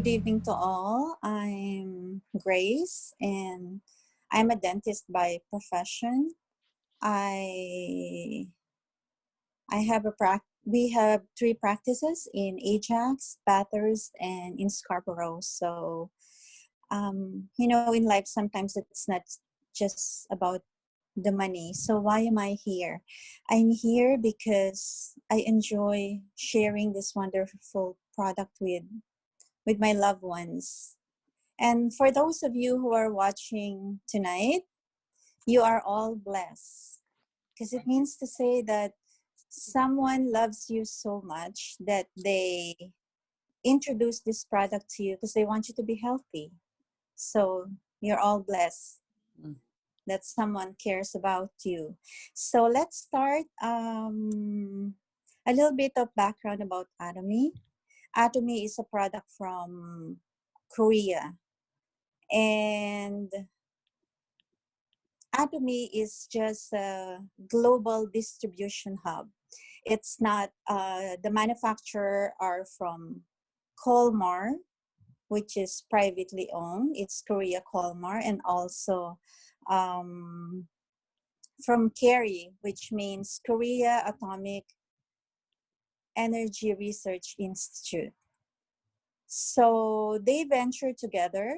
Good evening to all. I'm Grace and I'm a dentist by profession. I we have three practices in Ajax, Bathurst, and in Scarborough. So, in life sometimes it's not just about the money. So why am I here? I'm here because I enjoy sharing this wonderful product with my loved ones. And for those of you who are watching tonight, you are all blessed because it means to say that someone loves you so much that they introduce this product to you because they want you to be healthy. So you're all blessed that someone cares about you. So let's start a little bit of background about Atomy. Atomy is a product from Korea. And Atomy is just a global distribution hub. It's not, the manufacturer are from Colmar, which is privately owned. It's Korea Colmar, and also from KERI, which means Korea Atomic Energy Research Institute. So they ventured together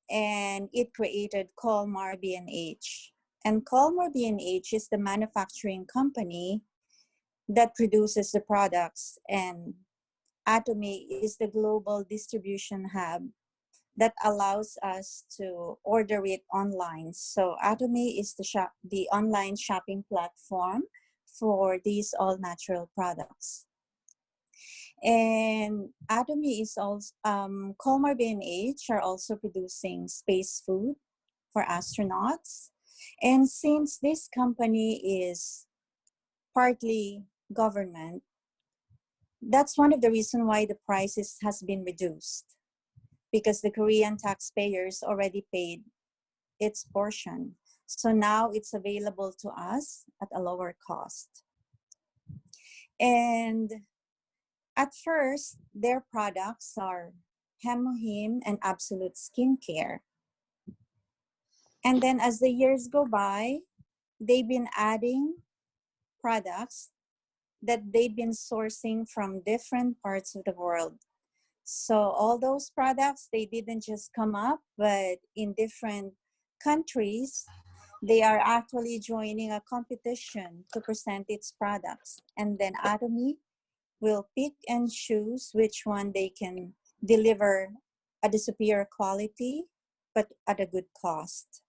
and it created Colmar B&H. And Colmar B&H is the manufacturing company that produces the products, and Atomy is the global distribution hub that allows us to order it online. So Atomy is the online shopping platform for these all-natural products. And Atomy is also, Colmar B&H are also producing space food for astronauts. And since this company is partly government, that's one of the reasons why the prices has been reduced, because the Korean taxpayers already paid its portion. So now it's available to us at a lower cost. And at first, their products are Hemohim and Absolute Skincare. And then as the years go by, they've been adding products that they've been sourcing from different parts of the world. So all those products, they didn't just come up, but in different countries, they are actually joining a competition to present its products. And then Atomy will pick and choose which one they can deliver at a superior quality, but at a good cost.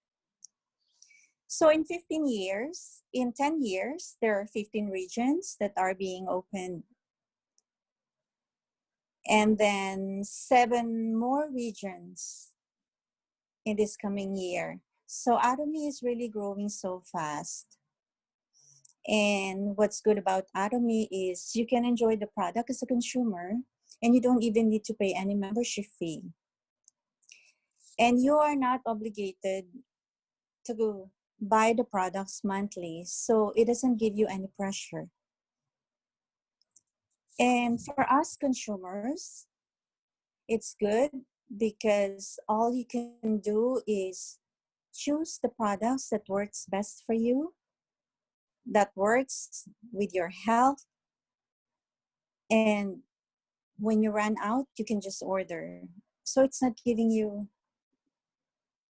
So in 10 years, there are 15 regions that are being opened. And then 7 more regions in this coming year. So Atomy is really growing so fast. And what's good about Atomy is you can enjoy the product as a consumer and you don't even need to pay any membership fee. And you are not obligated to go buy the products monthly, so it doesn't give you any pressure. And for us consumers, it's good because all you can do is choose the products that works best for you, that works with your health. And when you run out, you can just order. So it's not giving you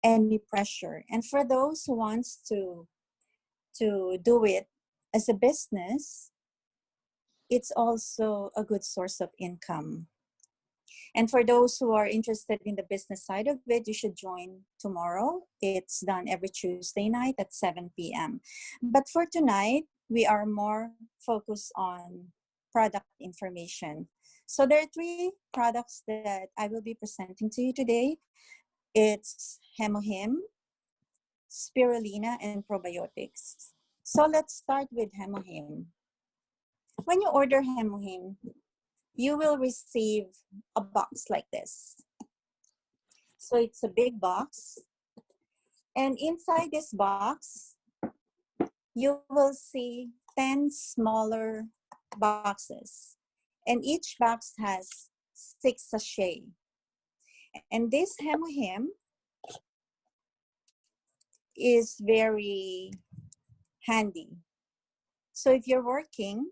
any pressure. And for those who wants to do it as a business, it's also a good source of income. And for those who are interested in the business side of it, you should join tomorrow. It's done every Tuesday night at 7 p.m. But for tonight, we are more focused on product information. So there are 3 products that I will be presenting to you today. It's Hemohim, Spirulina, and Probiotics. So let's start with Hemohim. When you order Hemohim, you will receive a box like this. So it's a big box. And inside this box, you will see 10 smaller boxes. And each box has 6 sachets. And this Hemohim is very handy. So if you're working,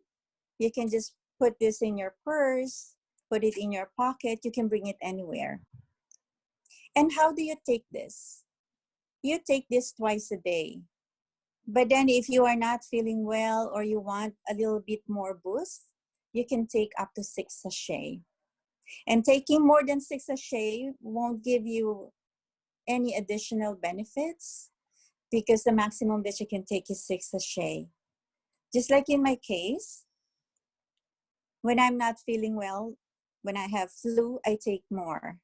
you can just put this in your purse, put it in your pocket, you can bring it anywhere. And how do you take this? You take this twice a day. But then if you are not feeling well or you want a little bit more boost, you can take up to 6 sachets. And taking more than 6 sachets won't give you any additional benefits because the maximum that you can take is 6 sachets. Just like in my case, when I'm not feeling well, when I have flu, I take more.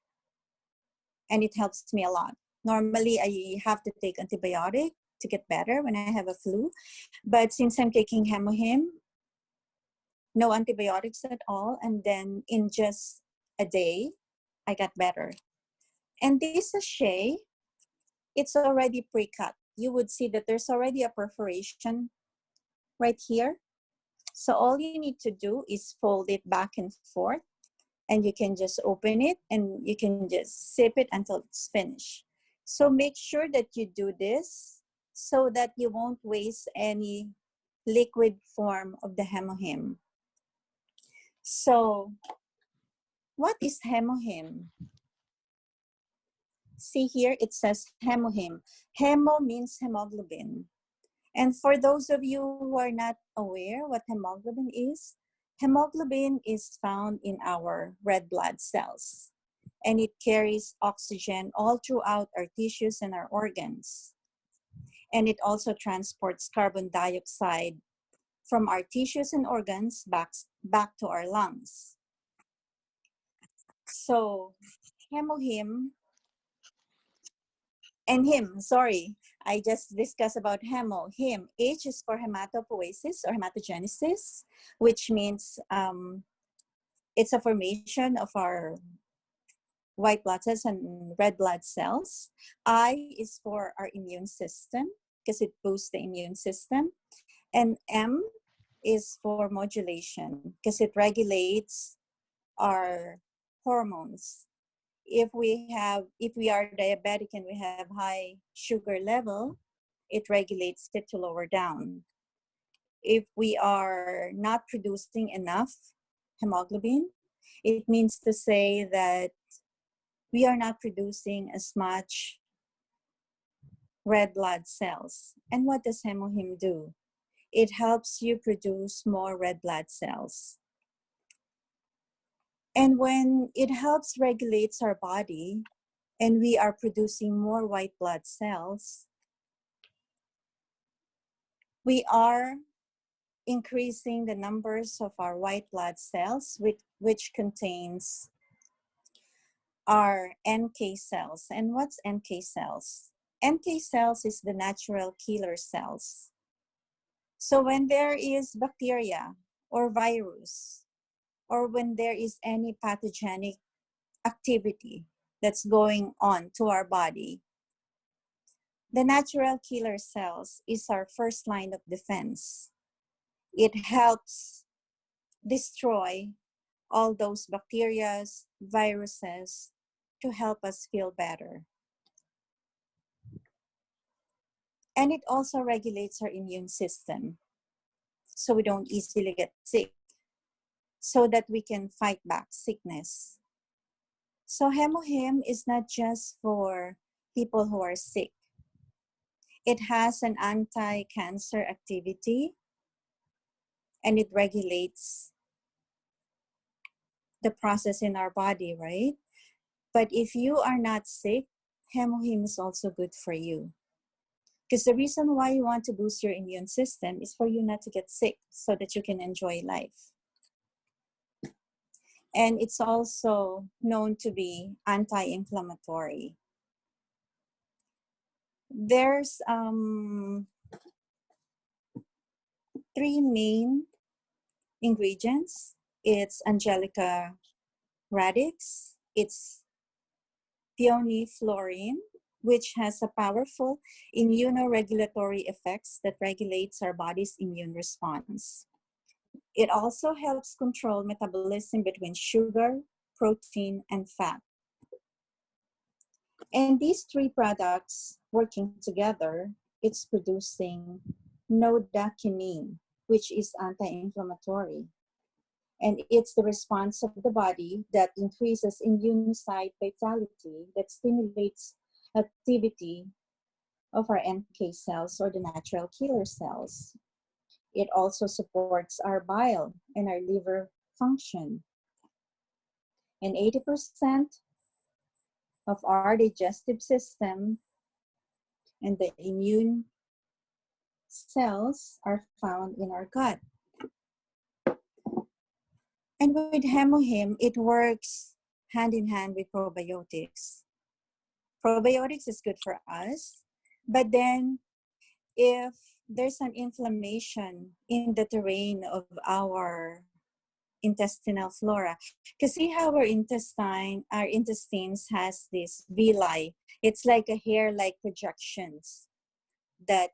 And it helps me a lot. Normally, I have to take antibiotic to get better when I have a flu. But since I'm taking Hemohim, no antibiotics at all. And then in just a day, I got better. And this sachet, it's already pre-cut. You would see that there's already a perforation right here. So all you need to do is fold it back and forth, and you can just open it and you can just sip it until it's finished. So make sure that you do this so that you won't waste any liquid form of the Hemohim. So what is Hemohim? See here, it says Hemohim. Hemo means hemoglobin. And for those of you who are not aware what hemoglobin is found in our red blood cells. And it carries oxygen all throughout our tissues and our organs. And it also transports carbon dioxide from our tissues and organs back to our lungs. So Hemohim and him, sorry, I just discussed about him. H is for hematopoiesis or hematogenesis, which means it's a formation of our white blood cells and red blood cells. I is for our immune system because it boosts the immune system. And M is for modulation because it regulates our hormones. If we are diabetic and we have high sugar level, it regulates it to lower down. If we are not producing enough hemoglobin, it means to say that we are not producing as much red blood cells. And what does Hemohim do? It helps you produce more red blood cells. And when it helps regulates our body and we are producing more white blood cells, we are increasing the numbers of our white blood cells, which contains our NK cells. And what's NK cells? NK cells is the natural killer cells. So when there is bacteria or virus, or when there is any pathogenic activity that's going on to our body, the natural killer cells is our first line of defense. It helps destroy all those bacteria, viruses, to help us feel better. And it also regulates our immune system so we don't easily get sick, so that we can fight back sickness. So Hemohim is not just for people who are sick. It has an anti-cancer activity and it regulates the process in our body, right? But if you are not sick, Hemohim is also good for you. Because the reason why you want to boost your immune system is for you not to get sick so that you can enjoy life. And it's also known to be anti-inflammatory. There's 3 main ingredients. It's Angelica radix, it's peony fluorine, which has a powerful immunoregulatory effects that regulates our body's immune response. It also helps control metabolism between sugar, protein, and fat. And these three products working together, it's producing nodakinine, which is anti-inflammatory. And it's the response of the body that increases immune site vitality, that stimulates activity of our NK cells or the natural killer cells. It also supports our bile and our liver function. And 80% of our digestive system and the immune cells are found in our gut. And with Hemohim, it works hand in hand with probiotics. Probiotics is good for us, but then if there's an inflammation in the terrain of our intestinal flora, because see how our intestines has this villi. It's like a hair-like projections that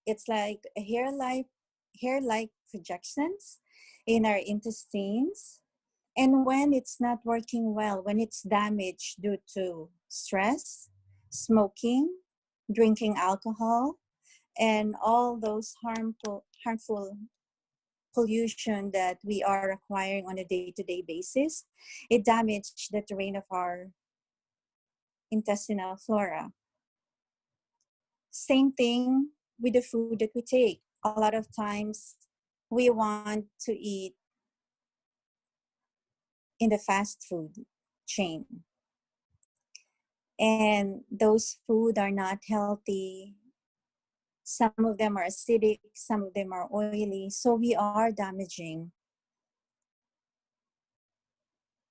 it's like a hair-like projections in our intestines. And when it's not working well, when it's damaged due to stress, smoking, drinking alcohol, and all those harmful pollution that we are acquiring on a day-to-day basis, it damaged the terrain of our intestinal flora. Same thing with the food that we take. A lot of times we want to eat in the fast food chain. And those food are not healthy. Some of them are acidic, some of them are oily. So we are damaging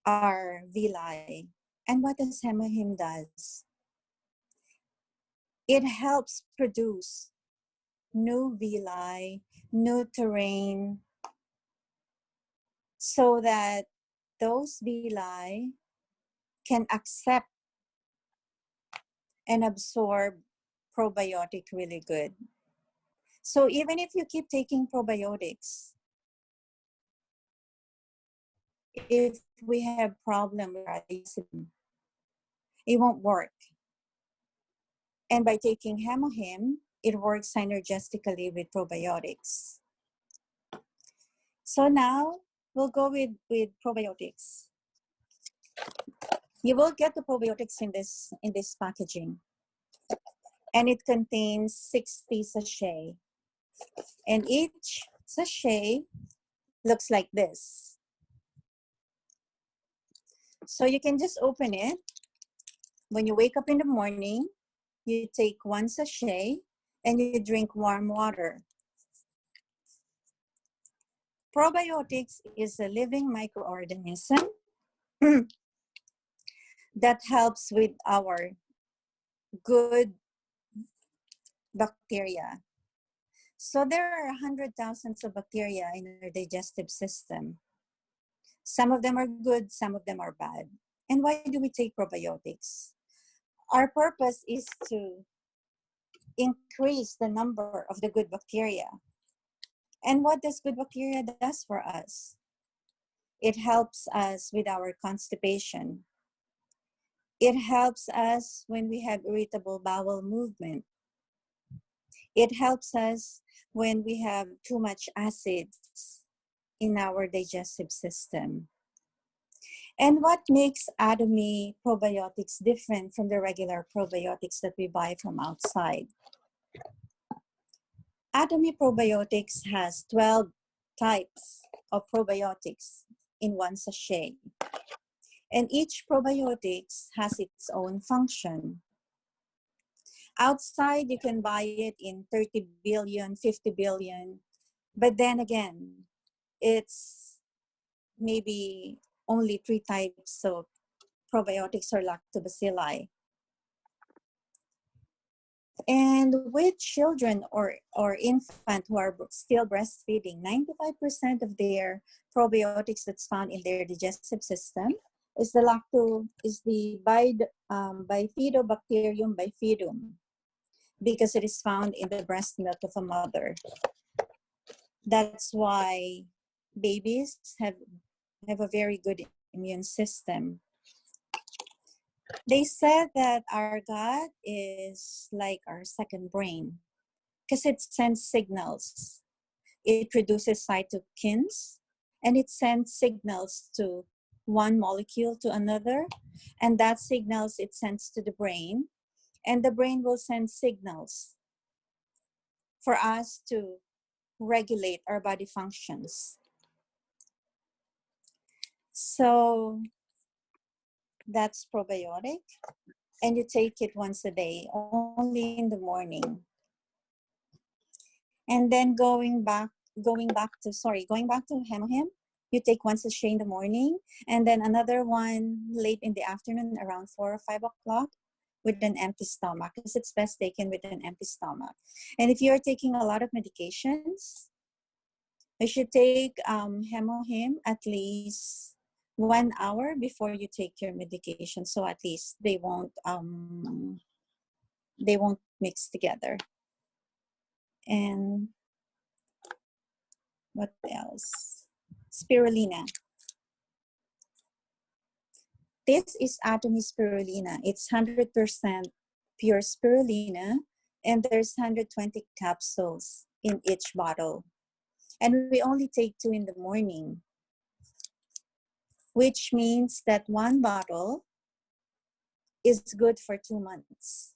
our villi. And what does Hemohim does? It helps produce new villi, new terrain, so that those villi can accept and absorb probiotic really good. So even if you keep taking probiotics, if we have problem with our digestion, it won't work. And by taking Hemohim, it works synergistically with probiotics. So now we'll go with probiotics. You will get the probiotics in this packaging. And it contains 60 sachet. And each sachet looks like this. So you can just open it. When you wake up in the morning, you take one sachet and you drink warm water. Probiotics is a living microorganism that helps with our good bacteria. So there are 100,000 of bacteria in our digestive system. Some of them are good, some of them are bad. And why do we take probiotics? Our purpose is to increase the number of the good bacteria. And what does good bacteria does for us? It helps us with our constipation. It helps us when we have irritable bowel movement. It helps us when we have too much acids in our digestive system. And what makes Atomy probiotics different from the regular probiotics that we buy from outside? Atomy probiotics has 12 types of probiotics in one sachet. And each probiotics has its own function. Outside, you can buy it in 30 billion, 50 billion. But then again, it's maybe only 3 types of probiotics or lactobacilli. And with children or infant who are still breastfeeding, 95% of their probiotics that's found in their digestive system is the Bifidobacterium bifidum, because it is found in the breast milk of a mother. That's why babies have a very good immune system. They said that our gut is like our second brain because it sends signals. It produces cytokines and it sends signals to one molecule to another, and that signals it sends to the brain, and the brain will send signals for us to regulate our body functions. So that's probiotic, and you take it once a day, only in the morning. And then going back to Hemohim, you take one sachet in the morning, and then another one late in the afternoon around 4 or 5 o'clock with an empty stomach, because it's best taken with an empty stomach. And if you're taking a lot of medications, you should take Hemohim at least 1 hour before you take your medication, so at least they won't mix together. And what else? Spirulina. This is Atomy Spirulina. It's 100% pure spirulina, and there's 120 capsules in each bottle. And we only take 2 in the morning, which means that one bottle is good for 2 months.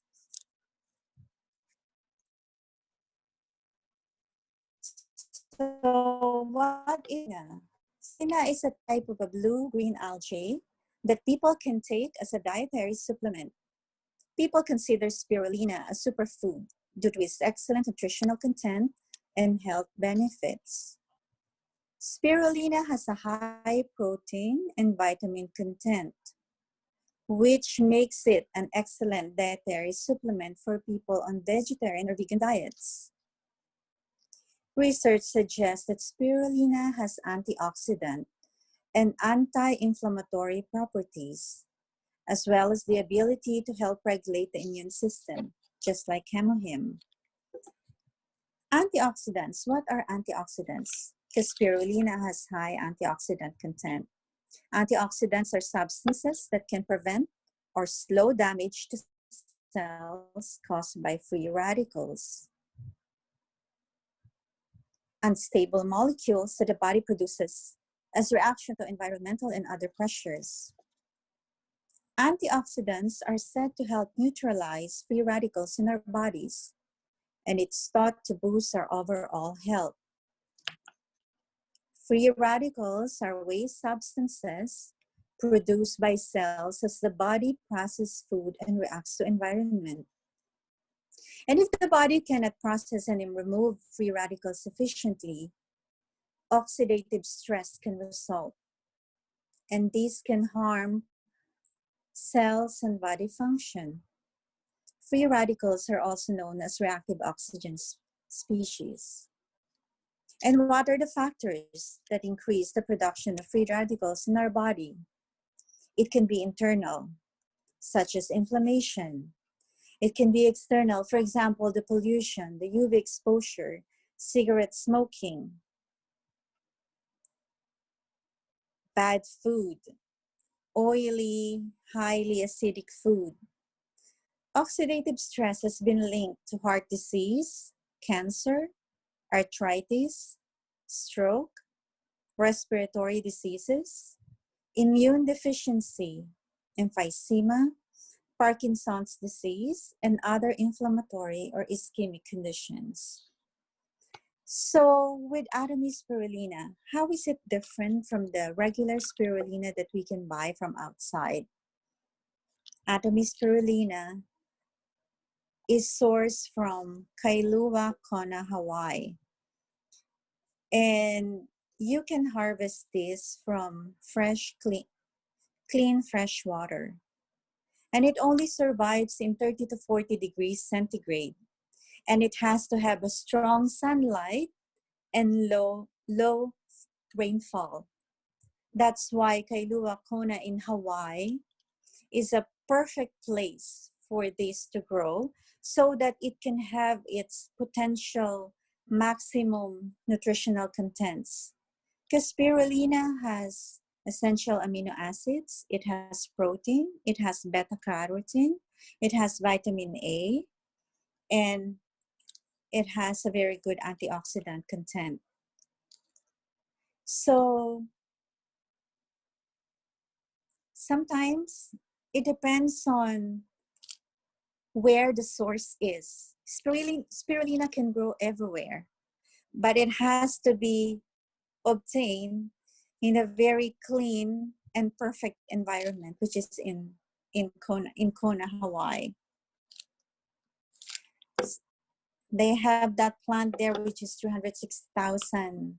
So what is spirulina? Spirulina is a type of a blue-green algae that people can take as a dietary supplement. People consider spirulina a superfood due to its excellent nutritional content and health benefits. Spirulina has a high protein and vitamin content, which makes it an excellent dietary supplement for people on vegetarian or vegan diets. Research suggests that spirulina has antioxidant and anti-inflammatory properties, as well as the ability to help regulate the immune system, just like Hemohim. Antioxidants. What are antioxidants? Because spirulina has high antioxidant content. Antioxidants are substances that can prevent or slow damage to cells caused by free radicals, unstable molecules that the body produces as reaction to environmental and other pressures. Antioxidants are said to help neutralize free radicals in our bodies, and it's thought to boost our overall health. Free radicals are waste substances produced by cells as the body processes food and reacts to environment. And if the body cannot process and remove free radicals sufficiently, oxidative stress can result, and this can harm cells and body function. Free radicals are also known as reactive oxygen species. And what are the factors that increase the production of free radicals in our body? It can be internal, such as inflammation. It can be external, for example, the pollution, the UV exposure, cigarette smoking, bad food, oily, highly acidic food. Oxidative stress has been linked to heart disease, cancer, arthritis, stroke, respiratory diseases, immune deficiency, emphysema, Parkinson's disease, and other inflammatory or ischemic conditions. So with Atomy spirulina, how is it different from the regular spirulina that we can buy from outside? Atomy spirulina is sourced from Kailua Kona, Hawaii. And you can harvest this from clean fresh water. And it only survives in 30 to 40 degrees centigrade. And it has to have a strong sunlight and low rainfall. That's why Kailua Kona in Hawaii is a perfect place for this to grow so that it can have its potential maximum nutritional contents. Because spirulina has essential amino acids, it has protein, it has beta carotene, it has vitamin A, and it has a very good antioxidant content. So sometimes it depends on where the source is. Spirulina can grow everywhere, but it has to be obtained in a very clean and perfect environment, which is in Kona, Hawaii. They have that plant there, which is 306,000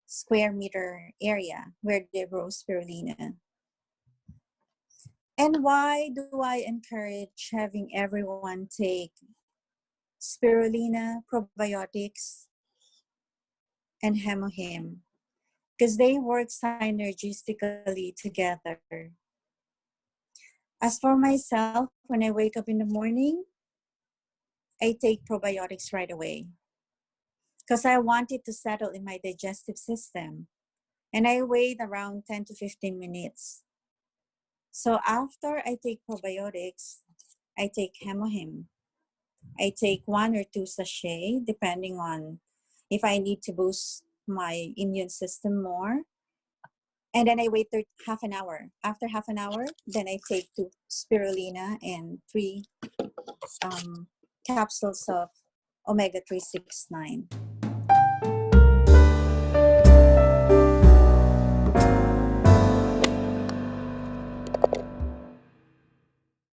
square meter area where they grow spirulina. And why do I encourage having everyone take spirulina, probiotics, and hemohim? Because they work synergistically together. As for myself, when I wake up in the morning, I take probiotics right away because I want it to settle in my digestive system. And I wait around 10 to 15 minutes. So after I take probiotics, I take hemohim. I take 1 or 2 sachets, depending on if I need to boost my immune system more. And then I wait half an hour. After half an hour, then I take 2 spirulina and 3 capsules of omega-369.